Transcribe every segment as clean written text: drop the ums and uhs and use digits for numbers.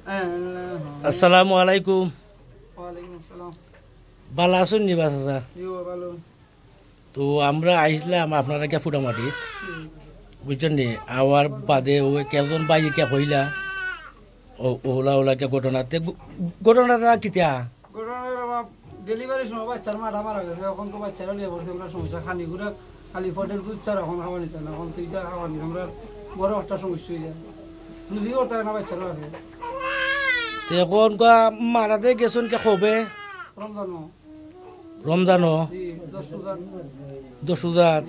আসসালামু আলাইকুম। ওয়ালাইকুম আসসালাম। ভালো আছেন নি বাসা? জি ভালো। তো আমরা আইসলাম আপনারা কে ফুটামাটি বুঝছেন নি আবার বাদে ওই কেজন বাইরে কে হইলা ওলা ওলা কে ঘটনাতে ঘটনাটা কিতা ডেলিভারির সময় বাচ্চার মাঠা মারা গেছে, এখন তো বাচ্চারা নিয়ে পড়ছে আমরা সমস্যা খানি ঘুরে খালি ফটের দুধ ছাড়া এখন খাওয়া নিচ্ছে না, এখন তো এটা খাওয়া নিচ্ছে আমরা বড় একটা সমস্যা হয়ে যায়, রুজি করতে না বাচ্চারা আছে। এখন মারাতে গেছেন কে কবে? রমজানো রমজানো 10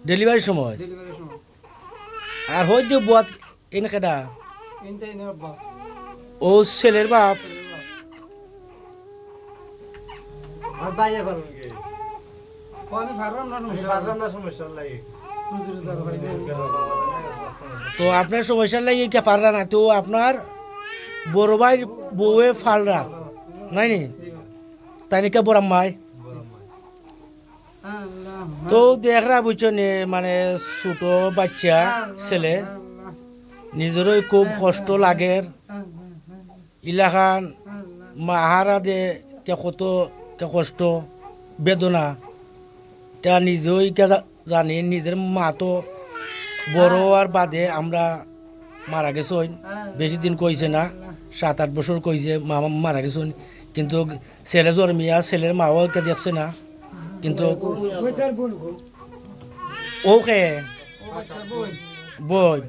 ডেলিভারির সময়। ডেলিভারির সময় আর হয়তো বুয়াত এনে কেডা এনটাই না বাবা ও ছেলের বাপ। আর বাইরে পারুন কে আমি ফারলাম না সমস্যা লাগে। তো আপনার সমস্যার লাগে কে পাররা না, তো আপনার বড় ভাই বউয়ে ফালরা নাই নি তাই নাকি বড় মাই তো দেখরা বুঝছেন মানে ছোট বাচ্চা ছেলে নিজেরই খুব কষ্ট লাগে, ইলাকান মাহারা দে কে কত কে কষ্ট বেদনা তা নিজেই কে জানি। নিজের মা তো বড় আর বাদে আমরা মারা গেছই, বেশি দিন কইছে না, 7-8 বছর কইছে মা মারা গেছন, কিন্তু ছেলে জন্মিয়া ছেলের মাও কে দেখছে না, কিন্তু ওকে বই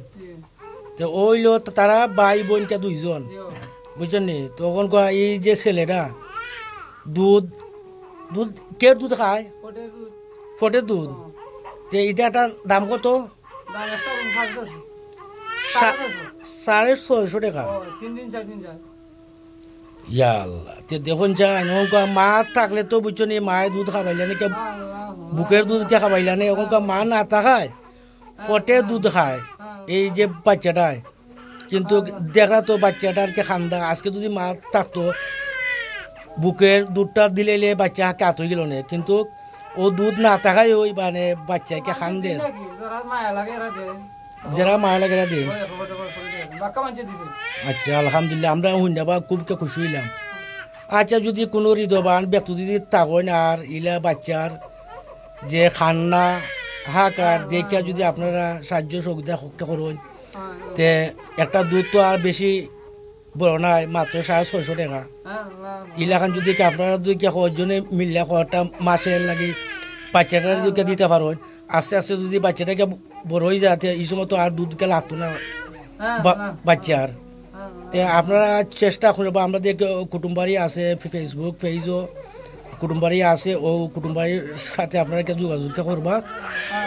তো ওইল তারা ভাই বোন কে 2 জন বুঝছেন নি। তখন এই যে ছেলেটা দুধ দুধ কে দুধ খায় ফটের দুধ, তো এটা একটা দাম কত? 650 টাকা। 3 দিন 4 দিন যায় ইয়াল্লা তে দেখুন যায় মা থাকলে তো বুঝছো নি মায়ের দুধ খাবাইলা নি, বুকের দুধ কে খাবাইলা নি, এখন মা না থাকায় ফটের দুধ খায় এই যে বাচ্চাটায়। কিন্তু দেখরা তো বাচ্চাটার কে খান্দা, আজকে যদি মা থাকতো বুকের দুধটা দিলে বাচ্চা কাত হয়ে গেল না, কিন্তু ও দুধ না থাকায় ওই মানে বাচ্চাকে খান্দে, যারা মায়া লাগে দিন। আচ্ছা আলহামদুলিল্লাহ আমরা হুন্ডাবা খুবকে খুশি হইলাম। আচ্ছা যদি কোনো হৃদয়বান ব্যক্তি যদি থাকেন আর ইলা বাচ্চার যে খান্না হাকার দেখে যদি আপনারা সাহায্য সুবিধা করুন, তে একটা দুধ তো আর বেশি বড় নাই, মাত্র 650 টাকা। ইলাকান যদি আপনারা যদি কজনে মিললে কটা মাসে লাগি বাচ্চাটা যদি দিতে পারেন, আস্তে আস্তে যদি বাচ্চাটাকে বড় হয়ে যায় এই সময় তো আর দুধকে লাগতো না বাচ্চার। আপনারা চেষ্টা করবো, আমাদের কুটুম্বারি আছে ফেসবুক পেজও কুটুম্বারি আছে, ও কুটুম্বারির সাথে আপনারা যোগাযোগ করবা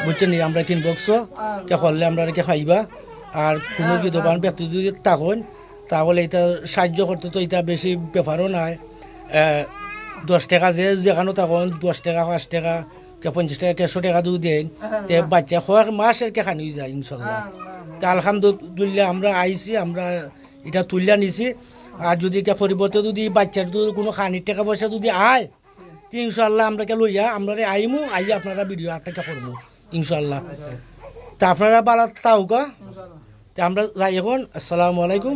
বুঝছেন নি, আমরা ইনবক্সও কে করলে আমরা পাইবা। আর কোনো বিধবান ব্যক্তি যদি থাকেন তাহলে এটা সাহায্য করতে তো এটা বেশি ব্যাপারও নাই, 10 টাকা যেখানে তখন 10 টাকা 5 টাকা 50 টাকা 100 টাকা যদি দেন তে বাচ্চা কয়েক মাসের কে খানি যায় ইনশাল্লাহ। তা আলহামদুলিল্লাহ আমরা আইছি, আমরা এটা তুলিয়া নিছি। আর যদি পরিবর্তে যদি বাচ্চার যদি কোনো খানির টাকা পয়সা যদি আয় তো ইনশাল্লাহ আমরা লইয়া আমরা আইমু, আই আপনারা ভিডিও একটা করবো ইনশাল্লাহ। তা আপনারা ভালো থাকুক, আমরা যাই এখন। আসসালামু আলাইকুম।